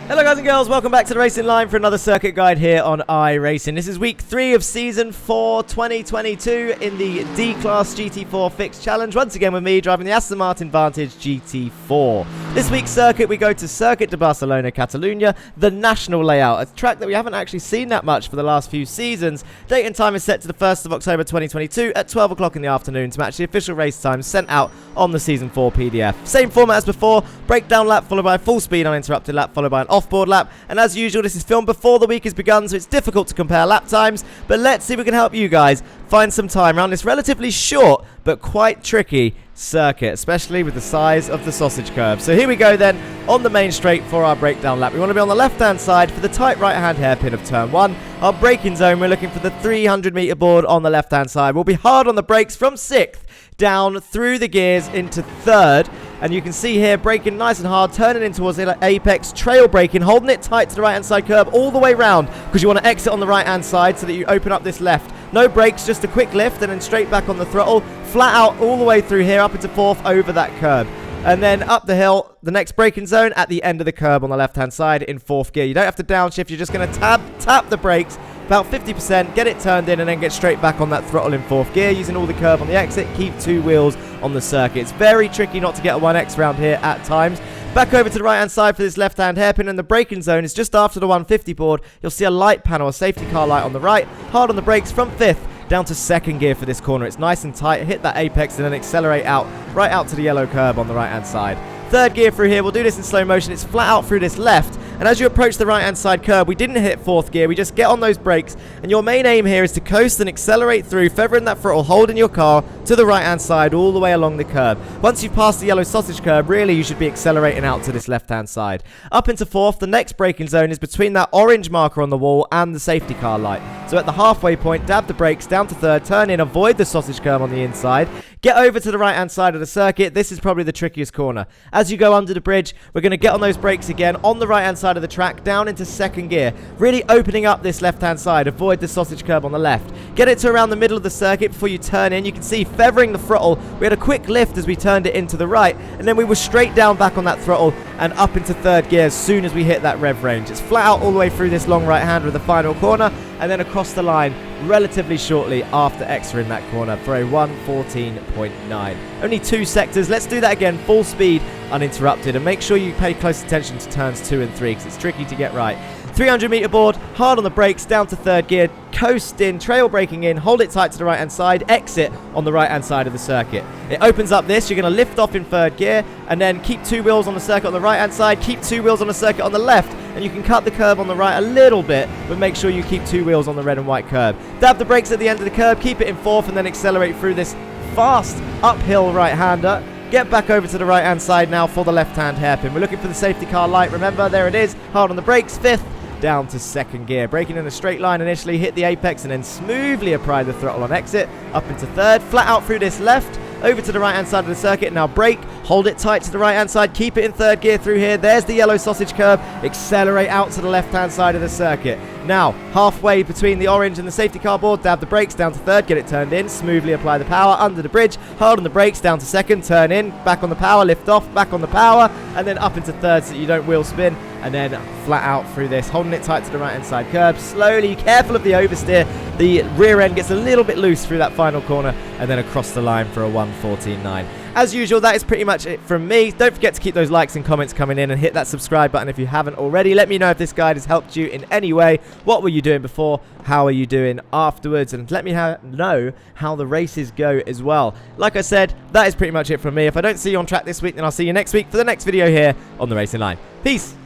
Hello guys and girls, welcome back to the Racing Line for another circuit guide here on iRacing. This is week 3 of season 4 2022 in the D-Class GT4 Fixed Challenge. Once again with me driving the Aston Martin Vantage GT4. This week's circuit we go to Circuit de Barcelona, Catalunya, the national layout. A track that we haven't actually seen that much for the last few seasons. Date and time is set to the 1st of October 2022 at 12 o'clock in the afternoon to match the official race times sent out on the season 4 PDF. Same format as before, breakdown lap followed by a full speed uninterrupted lap followed by an offboard lap, and as usual this is filmed before the week has begun, so it's difficult to compare lap times, but let's see if we can help you guys find some time around this relatively short but quite tricky circuit, especially with the size of the sausage curve. So here we go then on the main straight for our breakdown lap. We want to be on the left hand side for the tight right hand hairpin of turn 1. Our braking zone, we're looking for the 300 meter board on the left hand side. We'll be hard on the brakes from 6th down through the gears into 3rd. And you can see here, braking nice and hard, turning in towards the apex, trail braking, holding it tight to the right-hand side curb all the way round, because you want to exit on the right-hand side so that you open up this left. No brakes, just a quick lift, and then straight back on the throttle, flat out all the way through here, up into 4th, over that curb. And then up the hill, the next braking zone at the end of the curb on the left-hand side in 4th gear. You don't have to downshift, you're just going to tap the brakes, about 50%, get it turned in, and then get straight back on that throttle in 4th gear, using all the curb on the exit, keep 2 wheels on the circuit. It's very tricky not to get a 1x round here at times. Back over to the right-hand side for this left-hand hairpin, and the braking zone is just after the 150 board. You'll see a light panel, a safety car light on the right, hard on the brakes from 5th, down to 2nd gear for this corner. It's nice and tight, hit that apex, and then accelerate out, right out to the yellow curb on the right-hand side. 3rd gear through here, we'll do this in slow motion. It's flat out through this left, and as you approach the right-hand side curb, we didn't hit 4th gear, we just get on those brakes, and your main aim here is to coast and accelerate through, feathering that throttle, holding your car to the right-hand side all the way along the curb. Once you've passed the yellow sausage curb, really you should be accelerating out to this left-hand side. Up into 4th, the next braking zone is between that orange marker on the wall and the safety car light. So at the halfway point, dab the brakes, down to 3rd, turn in, avoid the sausage curb on the inside, get over to the right-hand side of the circuit. This is probably the trickiest corner. As you go under the bridge, we're going to get on those brakes again on the right-hand side of the track, down into 2nd gear, really opening up this left-hand side, avoid the sausage curb on the left. Get it to around the middle of the circuit before you turn in. You can see feathering the throttle, we had a quick lift as we turned it into the right, and then we were straight down back on that throttle and up into 3rd gear as soon as we hit that rev range. It's flat out all the way through this long right-hander with the final corner, and then across the line relatively shortly after exiting that corner for a 1:14.9. Only 2 sectors. Let's do that again, full speed, uninterrupted, and make sure you pay close attention to turns 2 and 3 because it's tricky to get right. 300 meter board, hard on the brakes, down to 3rd gear, coast in, trail braking in, hold it tight to the right hand side, exit on the right hand side of the circuit. It opens up this, you're going to lift off in 3rd gear, and then keep 2 wheels on the circuit on the right hand side, keep 2 wheels on the circuit on the left, and you can cut the curb on the right a little bit, but make sure you keep 2 wheels on the red and white curb. Dab the brakes at the end of the curb, keep it in 4th, and then accelerate through this fast uphill right-hander. Get back over to the right-hand side now for the left-hand hairpin. We're looking for the safety car light. Remember, there it is. Hard on the brakes, 5th, down to 2nd gear. Braking in a straight line initially, hit the apex, and then smoothly apply the throttle on exit. Up into 3rd, flat out through this left, over to the right-hand side of the circuit. Now brake, hold it tight to the right-hand side, keep it in 3rd gear through here. There's the yellow sausage curb. Accelerate out to the left-hand side of the circuit. Now, halfway between the orange and the safety car board, dab the brakes, down to 3rd, get it turned in, smoothly apply the power, under the bridge, hard on the brakes, down to 2nd, turn in, back on the power, lift off, back on the power, and then up into 3rd so that you don't wheel spin, and then flat out through this, holding it tight to the right-hand side curb, slowly, careful of the oversteer. The rear end gets a little bit loose through that final corner, and then across the line for a 1:14.9. As usual, that is pretty much it from me. Don't forget to keep those likes and comments coming in, and hit that subscribe button if you haven't already. Let me know if this guide has helped you in any way. What were you doing before? How are you doing afterwards? And let me know how the races go as well. Like I said, that is pretty much it from me. If I don't see you on track this week, then I'll see you next week for the next video here on the Racing Line. Peace!